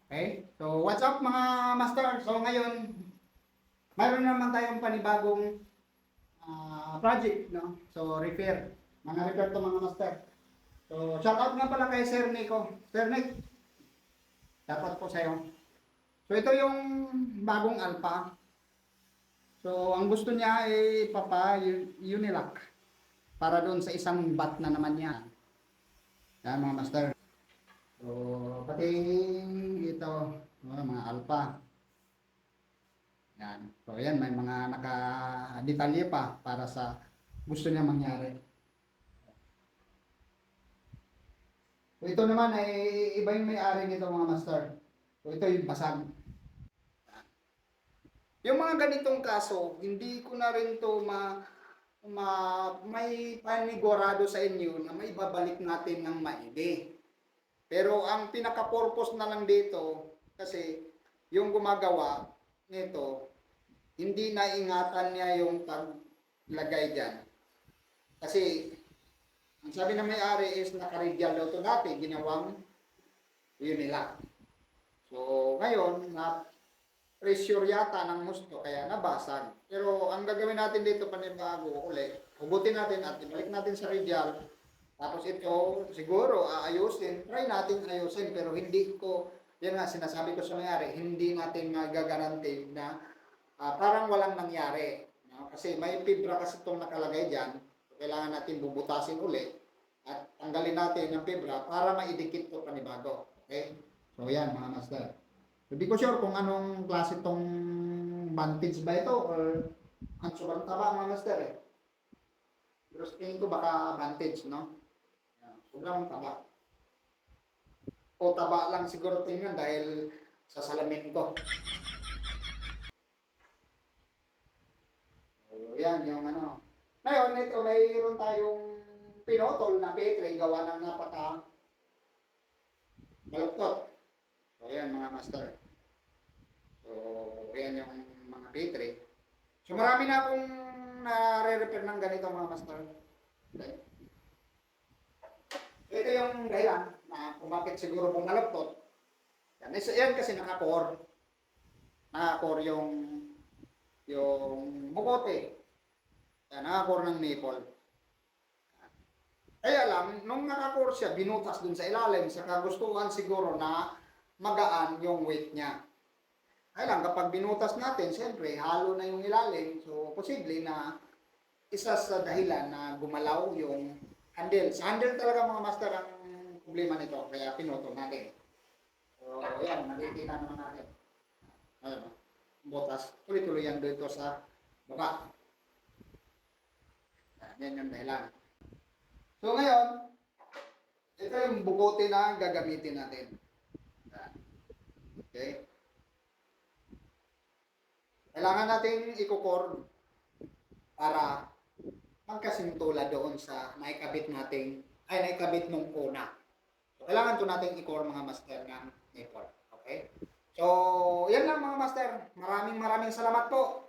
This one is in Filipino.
Okay? So, what's up mga master? So, ngayon, mayroon naman tayong panibagong project, no? So, repair. Mga repair to mga master. So, shoutout nga pala kay Sir Nico. Sir Nick, shoutout po sa'yo. So, ito yung bagong Alpha. So, ang gusto niya ay Unilock. Para doon sa isang bat na naman niya. Yan mga master. So, pati ito, mga Alpha. Yan. So, yan, may mga naka-detalye pa para sa gusto niya mangyari. So, ito naman ay iba yung may-ari nito mga master. So, ito yung basag. Yung mga ganitong kaso, hindi ko na rin to may panigurado sa inyo na may babalik natin ng maigi. Pero ang pinaka-purpose na lang dito, kasi yung gumagawa nito, hindi na ingatan niya yung paglagay dyan. Kasi, ang sabi ng may-ari is naka-radial daw ito dati, ginawang Unilock. So, ngayon, na pressure yata ng gusto, kaya nabasag. Pero, ang gagawin natin dito panibago ulit, hugutin natin at ibalik natin sa radial. Tapos ito, siguro, aayusin. Try natin ayusin, pero hindi ko, yan nga, sinasabi ko sa may-ari, hindi natin magagaranti na parang walang nangyari. No? Kasi may fibra kasi itong nakalagay dyan. So, kailangan natin bubutasin ulit at tanggalin natin ang fibra para maidikit ito panibago. Okay? So, yan mga master. Hindi ko sure kung anong klase itong Vantage ba ito or ang sobrang taba mga master eh. Pero tingin ko baka Vantage, no? Yan, sobrang taba. O taba lang siguro tingnan dahil sa salamin ko. So, yan yung ano. Ngayon, ito mayroon tayong pinotol na petri gawa ng napaka maluktot. So, yan mga master. So, yan yung mga petri. So, marami na akong nare-repair ng ganito mga master. Okay. Ito yung dahilan na kung bakit siguro pumaluktot. Yan kasi naka-core. Naka-core yung bukote. Yan, naka-core ng nipple. Kaya lang, nung naka-core siya, binutas dun sa ilalim, sa kagustuhan siguro na magaan yung weight niya. Kaya lang, kapag binutas natin, siyempre, halo na yung ilalim. So, posible na isa sa dahilan na gumalaw yung handle. Sa handle talaga mga master ang problema nito, kaya pinutol natin. So, yan, nakikita naman natin. Ayun, butas. Tuloy-tuloy yan dito sa baba. Yan yung dahilan. So ngayon, ito yung bukote na gagamitin natin. Okay? Kailangan natin i-core para magkasintula doon sa naikabit nung una. So, kailangan to natin i-core mga master ng nipple. Okay? So, yan lang mga master. Maraming salamat po.